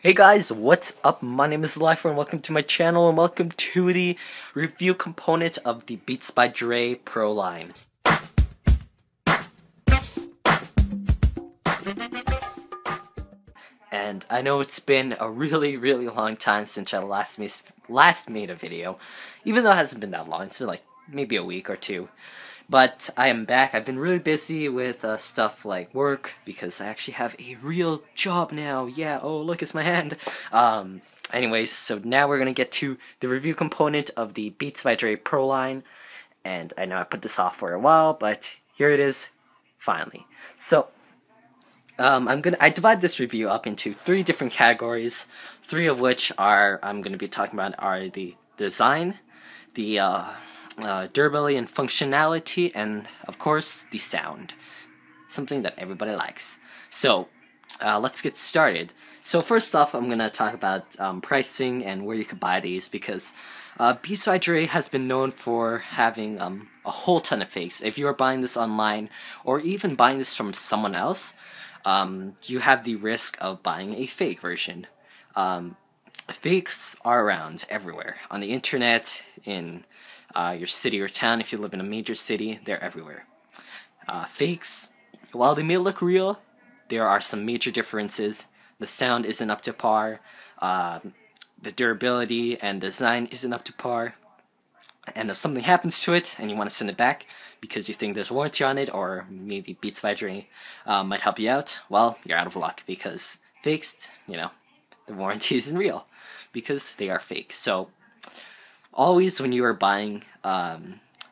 Hey guys, what's up? My name is Zlyphor and welcome to my channel and welcome to the review component of the Beats by Dre Pro line. And I know it's been a really long time since I last made a video, even though it hasn't been that long. It's been like maybe a week or two. But I am back. I've been really busy with stuff like work because I actually have a real job now. Yeah, oh look, it's my hand. Anyways, so now we're gonna get to the review component of the Beats by Dre Pro line. And I know I put this off for a while, but here it is, finally. So, I divide this review up into 3 different categories, 3 of which I'm gonna be talking about are the design, the durability and functionality, and of course the sound, something that everybody likes. So let's get started. So first off, I'm gonna talk about pricing and where you could buy these, because Beats by Dre has been known for having a whole ton of fakes. If you are buying this online or even buying this from someone else, you have the risk of buying a fake version. Fakes are around everywhere, on the internet, in your city or town. If you live in a major city, they're everywhere. Fakes, while they may look real, there are some major differences. The sound isn't up to par, the durability and design isn't up to par, and if something happens to it and you want to send it back because you think there's a warranty on it, or maybe Beats by Dre might help you out, well, you're out of luck, because fakes, the warranty isn't real because they are fake. So always when you are buying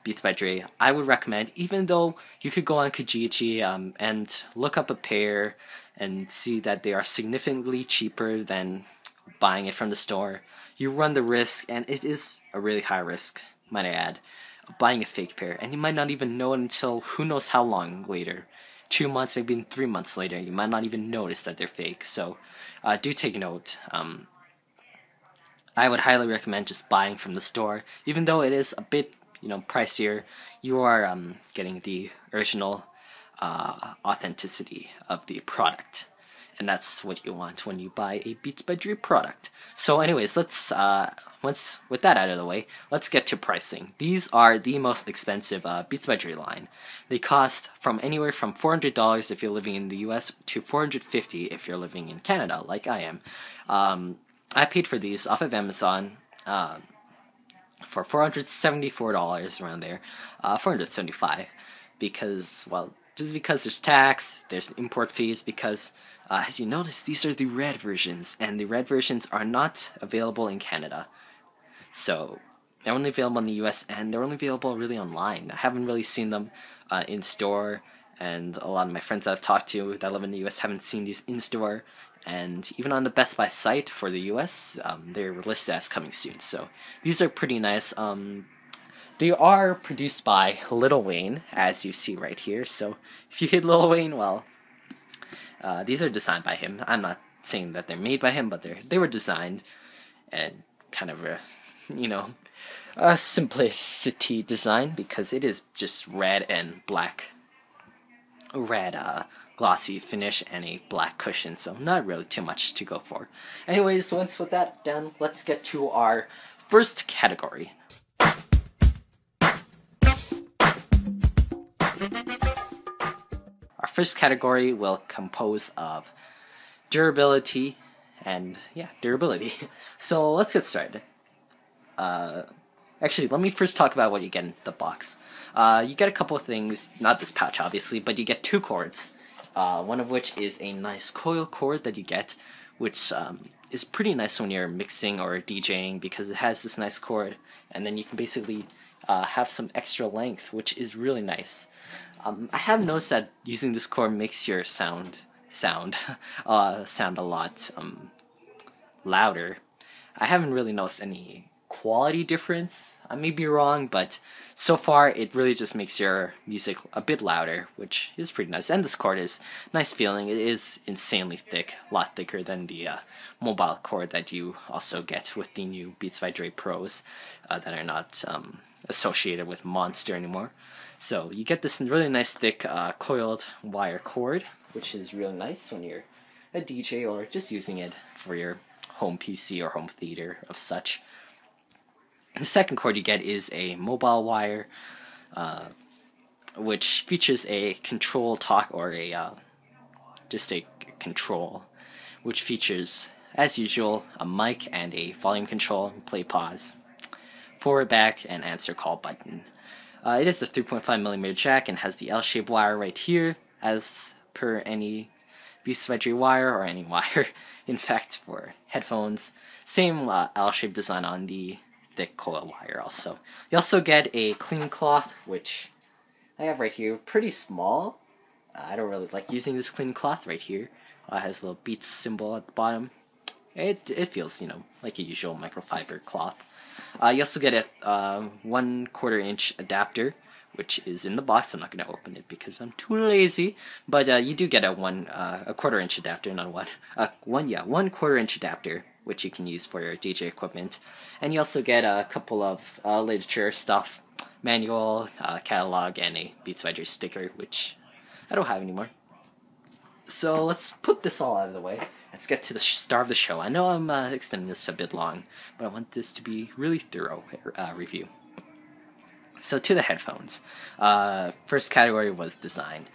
Beats by Dre, I would recommend, even though you could go on Kijiji and look up a pair and see that they are significantly cheaper than buying it from the store, you run the risk, and it is a really high risk, might I add, of buying a fake pair, and you might not even know it until who knows how long later. 2 months, maybe 3 months later, you might not even notice that they're fake. So do take note. I would highly recommend just buying from the store, even though it is a bit, pricier. You are getting the original authenticity of the product, and that's what you want when you buy a Beats by Dre product. So, anyways, let's once with that out of the way, let's get to pricing. These are the most expensive Beats by Dre line. They cost from anywhere from $400 if you're living in the U.S. to $450 if you're living in Canada, like I am. I paid for these off of Amazon for $474, around there, $475, because, well, just because there's tax, there's import fees, because as you notice, these are the red versions, and the red versions are not available in Canada. So they're only available in the US, and they're only available really online. I haven't really seen them in store, and a lot of my friends that I've talked to that live in the US haven't seen these in store. And even on the Best Buy site for the US, they're listed as coming soon. So these are pretty nice. They are produced by Lil Wayne, as you see right here. So if you hit Lil Wayne, well, these are designed by him. I'm not saying that they're made by him, but they were designed, and kind of a simplicity design, because it is just red and black. Red glossy finish and a black cushion, so not really too much to go for. Anyways, once with that done, let's get to our first category. Our first category will compose of durability, and durability. So let's get started. Actually, let me first talk about what you get in the box. You get a couple of things, not this pouch obviously, but you get 2 cords. One of which is a nice coil cord that you get, which is pretty nice when you're mixing or DJing, because it has this nice cord, and then you can basically have some extra length, which is really nice. I have noticed that using this cord makes your sound a lot louder. I haven't really noticed any quality difference. I may be wrong, but so far it really just makes your music a bit louder, which is pretty nice. And this cord is nice feeling. It is insanely thick, a lot thicker than the mobile cord that you also get with the new Beats by Dre Pros that are not associated with Monster anymore. So you get this really nice thick coiled wire cord, which is really nice when you're a DJ or just using it for your home PC or home theater of such. The second cord you get is a mobile wire, which features a control talk or just a control, which features, as usual, a mic and a volume control, play pause, forward back, and answer call button. It is a 3.5mm jack and has the L-shaped wire right here, as per any Beats by Dre wire or any wire, in fact, for headphones. Same L-shaped design on the thick coil wire also. You also get a clean cloth, which I have right here, pretty small. I don't really like using this clean cloth right here. It has a little Beats symbol at the bottom. It feels, like a usual microfiber cloth. You also get a 1/4 inch adapter, which is in the box. I'm not going to open it because I'm too lazy. But you do get a 1/4 inch adapter, not 1/4 inch adapter, which you can use for your DJ equipment. And you also get a couple of literature stuff, manual, catalog, and a Beats by Dre sticker, which I don't have anymore. So let's put this all out of the way. Let's get to the star of the show. I know I'm extending this a bit long, but I want this to be really thorough review. So to the headphones. First category was design.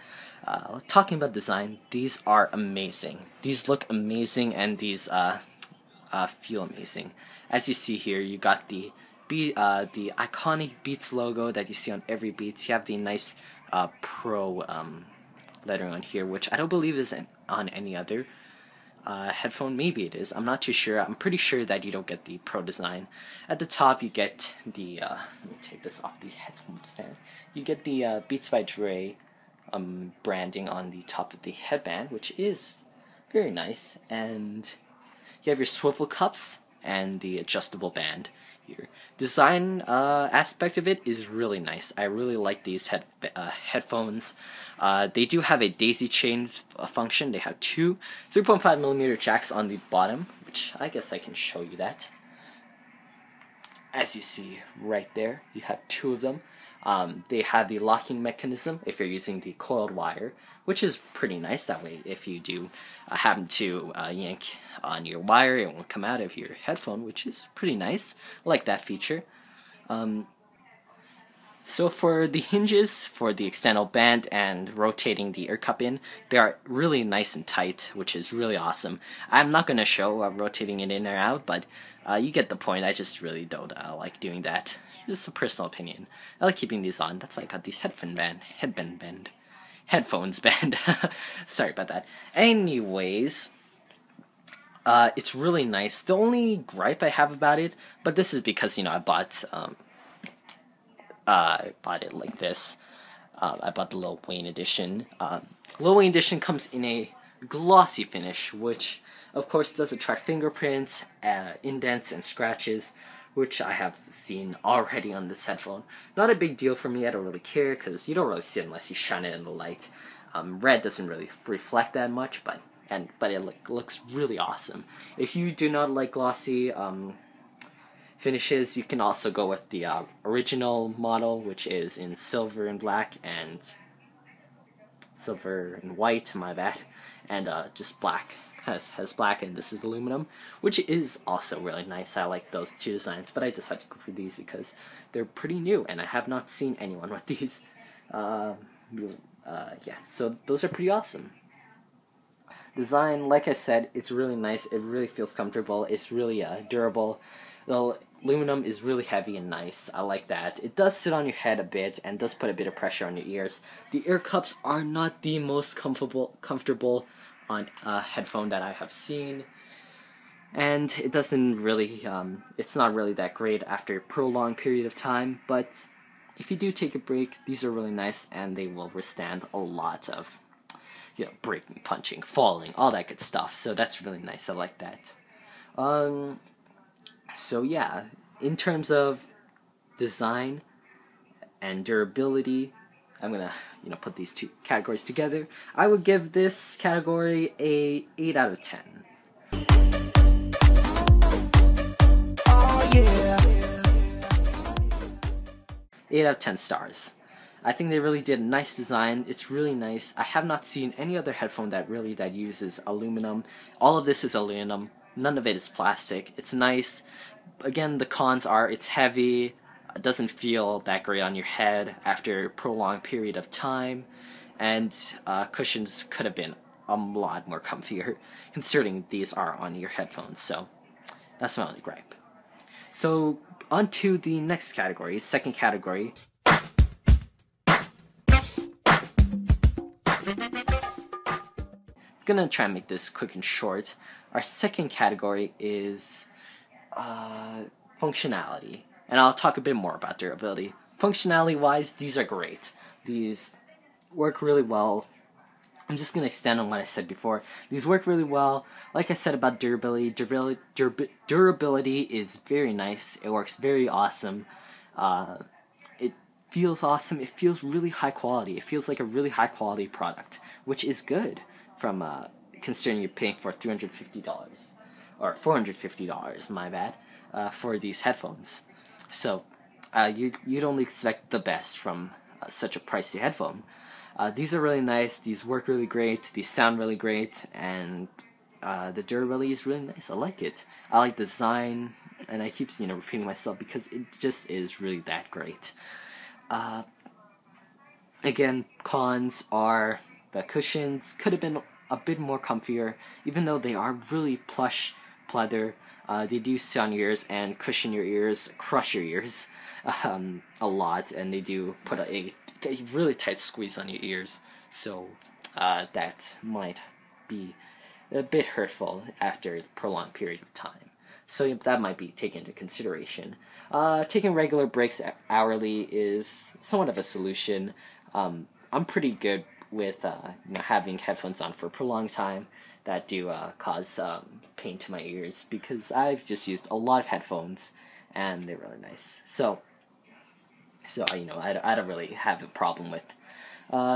Talking about design, these are amazing. These look amazing, and these feel amazing. As you see here, you got the iconic Beats logo that you see on every Beats. You have the nice Pro lettering on here, which I don't believe is on any other headphone. Maybe it is. I'm not too sure. I'm pretty sure that you don't get the Pro design. At the top, you get the let me take this off the headphone stand. You get the Beats by Dre branding on the top of the headband, which is very nice. And you have your swivel cups and the adjustable band here. Design aspect of it is really nice. I really like these headphones. They do have a daisy chain function. They have two 3.5mm jacks on the bottom, which I guess I can show you that. As you see right there, you have two of them. They have the locking mechanism if you're using the coiled wire, which is pretty nice. That way, if you do happen to yank on your wire, it won't come out of your headphone, which is pretty nice. I like that feature. So for the hinges, for the external band and rotating the ear cup in, they are really nice and tight, which is really awesome. I'm not going to show rotating it in or out, but you get the point. I just really don't like doing that. Just a personal opinion. I like keeping these on. That's why I got these headphones band. Sorry about that. Anyways, it's really nice. The only gripe I have about it, but this is because I bought it like this. I bought the Lil Wayne edition. Lil Wayne edition comes in a glossy finish, which of course does attract fingerprints, indents, and scratches, which I have seen already on this headphone. Not a big deal for me. I don't really care because you don't really see it unless you shine it in the light. Red doesn't really reflect that much, but it looks really awesome. If you do not like glossy finishes, you can also go with the original model, which is in silver and black, and silver and white, my bad, and just black. Has black, and this is aluminum, which is also really nice. I like those two designs, but I decided to go for these because they're pretty new, and I have not seen anyone with these. Yeah, so those are pretty awesome. Design, like I said, it's really nice. It really feels comfortable. It's really durable. The aluminum is really heavy and nice. I like that. It does sit on your head a bit and does put a bit of pressure on your ears. The ear cups are not the most comfortable on a headphone that I have seen, and it doesn't really it's not really that great after a prolonged period of time, but if you do take a break, these are really nice, and they will withstand a lot of breaking, punching, falling, all that good stuff. So that's really nice. I like that. So yeah, in terms of design and durability, I'm gonna put these two categories together. I would give this category a 8 out of 10. Oh yeah. 8 out of 10 stars. I think they really did a nice design. It's really nice. I have not seen any other headphone that uses aluminum. All of this is aluminum. None of it is plastic. It's nice. Again, the cons are it's heavy. It doesn't feel that great on your head after a prolonged period of time, and cushions could have been a lot more comfier, considering these are on your headphones. So that's my only gripe. So on to the next category, second category. Gonna try and make this quick and short. Our second category is functionality, and I'll talk a bit more about durability. Functionality wise, these are great. These work really well. I'm just gonna extend on what I said before. These work really well. Like I said about durability, durability is very nice. It works very awesome. It feels awesome. It feels really high quality. It feels like a really high quality product, which is good from considering you're paying for $350 or $450, my bad, for these headphones. So you'd only expect the best from such a pricey headphone. These are really nice. These work really great. These sound really great, and the durability is really nice. I like it. I like the design, and I keep repeating myself because it just is really that great. Again, cons are the cushions could have been a bit more comfier, even though they are really plush pleather. They do sit on your ears and cushion your ears, crush your ears a lot, and they do put a really tight squeeze on your ears. So that might be a bit hurtful after a prolonged period of time. So that might be taken into consideration. Taking regular breaks hourly is somewhat of a solution. I'm pretty good with having headphones on for a prolonged time that do cause pain to my ears, because I've just used a lot of headphones and they're really nice. So I don't really have a problem with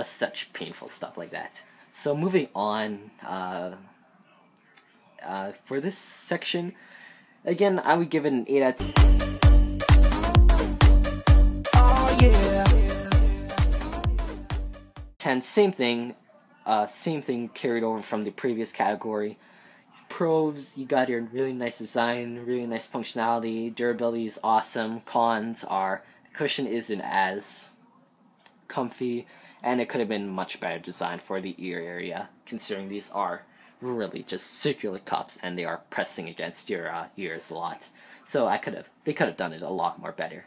such painful stuff like that. So moving on, for this section, again, I would give it an 8 out of 10. Oh, yeah. 10, same thing carried over from the previous category. Pros, you got your really nice design, really nice functionality, durability is awesome. Cons are the cushion isn't as comfy, and it could have been much better designed for the ear area, considering these are really just circular cups and they are pressing against your ears a lot. So they could have done it a lot more better.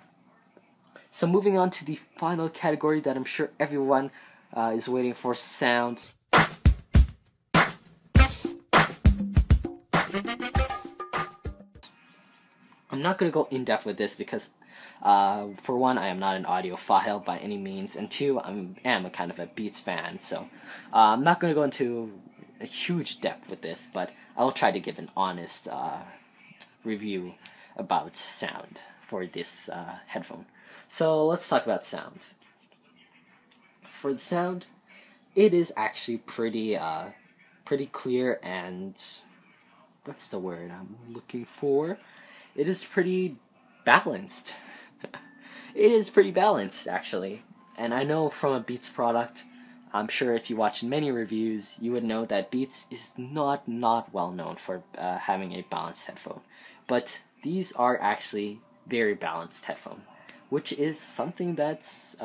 So moving on to the final category that I'm sure everyone is waiting for, sound. I'm not going to go in depth with this because for one, I am not an audiophile by any means, and two, I am a kind of a Beats fan, so I'm not going to go into a huge depth with this, but I will try to give an honest review about sound for this headphone. So let's talk about sound. For the sound, it is actually pretty clear, and what's the word I'm looking for? It is pretty balanced. It is pretty balanced, actually. And I know from a Beats product, I'm sure if you watch many reviews, you would know that Beats is not well known for having a balanced headphone. But these are actually very balanced headphone, which is something that's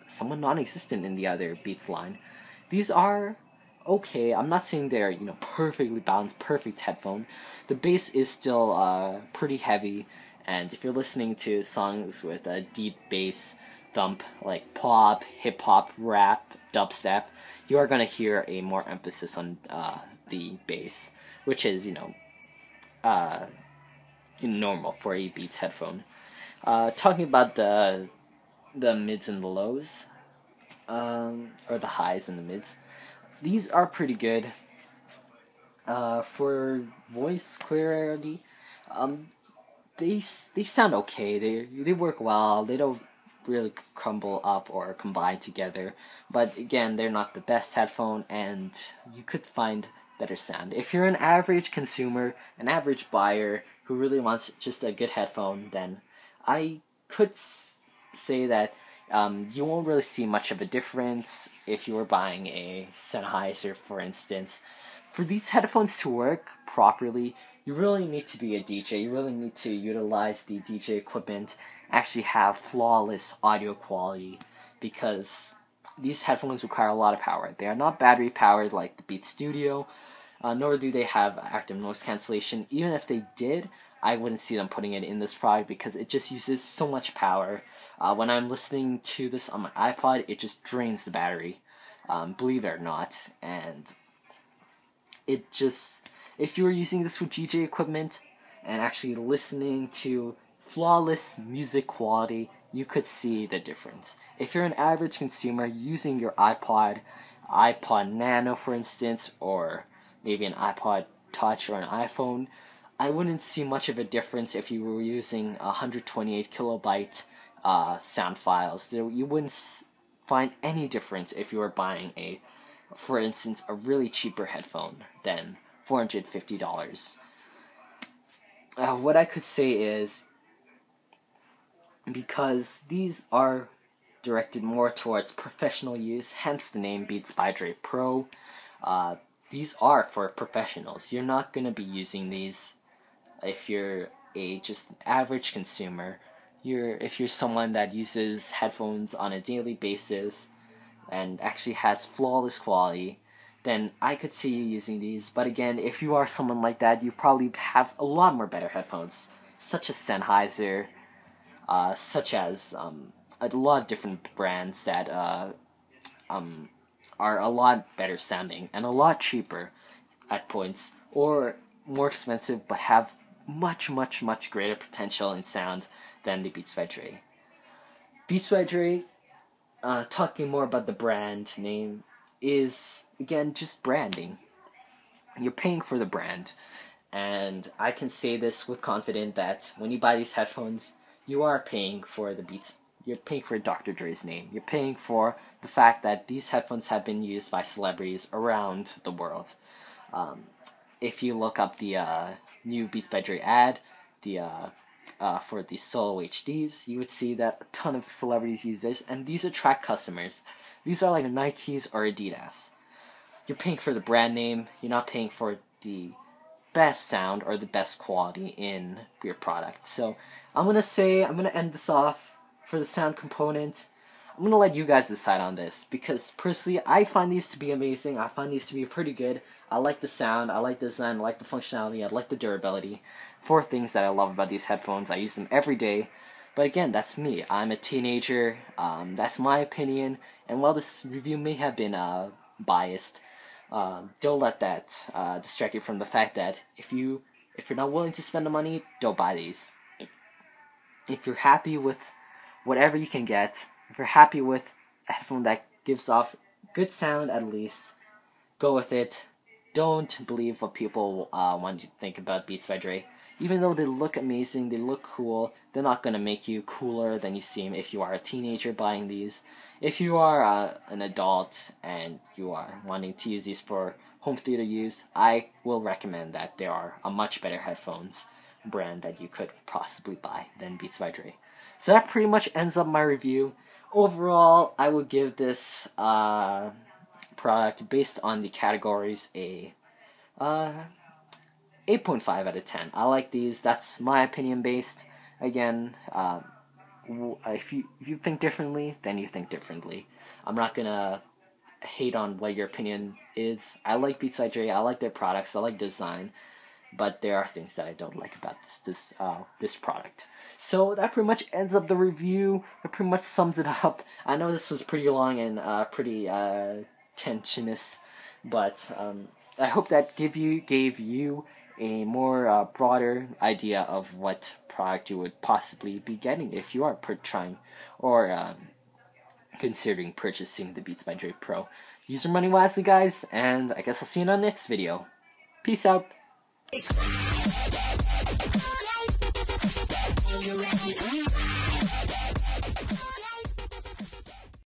somewhat non-existent in the other Beats line. These are okay. I'm not saying they're perfectly balanced, perfect headphone. The bass is still pretty heavy, and if you're listening to songs with a deep bass thump like pop, hip hop, rap, dubstep, you are gonna hear a more emphasis on the bass, which is normal for a Beats headphone. Talking about the mids and the lows, or the highs and the mids, these are pretty good. For voice clarity, they sound okay. They work well. They don't really crumble up or combine together. But again, they're not the best headphone, and you could find better sound. If you're an average consumer, an average buyer who really wants just a good headphone, then I could say that You won't really see much of a difference if you were buying a Sennheiser, for instance. For these headphones to work properly, you really need to be a DJ. You really need to utilize the DJ equipment, actually have flawless audio quality, because these headphones require a lot of power. They are not battery powered like the Beats Studio, nor do they have active noise cancellation. Even if they did, I wouldn't see them putting it in this product because it just uses so much power. When I'm listening to this on my iPod, it just drains the battery, believe it or not. And it just, if you were using this with DJ equipment and actually listening to flawless music quality, you could see the difference. If you're an average consumer using your iPod Nano, for instance, or maybe an iPod Touch or an iPhone, I wouldn't see much of a difference if you were using 128 kilobyte sound files. You wouldn't find any difference if you were buying for instance, a really cheaper headphone than $450. What I could say is, because these are directed more towards professional use, hence the name Beats by Dre Pro, these are for professionals. You're not going to be using these if you're a just average consumer. If you're someone that uses headphones on a daily basis and actually has flawless quality, then I could see you using these. But again, if you are someone like that, you probably have a lot more better headphones, such as Sennheiser, such as a lot of different brands that are a lot better sounding and a lot cheaper at points, or more expensive but have much greater potential in sound than the Beats by Dre. Beats by Dre, talking more about the brand name, is again just branding. You're paying for the brand, and I can say this with confidence that when you buy these headphones, you are paying for the Beats. You're paying for Dr. Dre's name. You're paying for the fact that these headphones have been used by celebrities around the world. If you look up the new Beats by Dre ad, for the Solo HDs, you would see that a ton of celebrities use this, and these attract customers. These are like Nikes or Adidas. You're paying for the brand name. You're not paying for the best sound or the best quality in your product. So I'm gonna end this off for the sound component. I'm gonna let you guys decide on this, because personally I find these to be amazing. I find these to be pretty good. I like the sound, I like the design, I like the functionality, I like the durability. 4 things that I love about these headphones. I use them every day. But again, that's me. I'm a teenager. That's my opinion. And while this review may have been biased, don't let that distract you from the fact that if you're not willing to spend the money, don't buy these. If you're happy with whatever you can get, if you're happy with a headphone that gives off good sound at least, go with it. Don't believe what people want you to think about Beats by Dre. Even though they look amazing, they look cool, they're not going to make you cooler than you seem if you are a teenager buying these. If you are an adult and you are wanting to use these for home theater use, I will recommend that there are a much better headphones brand that you could possibly buy than Beats by Dre. So that pretty much ends up my review. Overall, I will give this product, based on the categories, a 8.5 out of 10. I like these. That's my opinion based. Again, if you think differently, then you think differently. I'm not gonna hate on what your opinion is. I like Beats by Dre. I like their products. I like design. But there are things that I don't like about this product. So that pretty much ends up the review. It pretty much sums it up. I know this was pretty long and pretty tensionous, but I hope that gave you a more broader idea of what product you would possibly be getting if you are trying or considering purchasing the Beats by Dre Pro. Use your money wisely, guys, and I guess I'll see you in the next video. Peace out. You ready?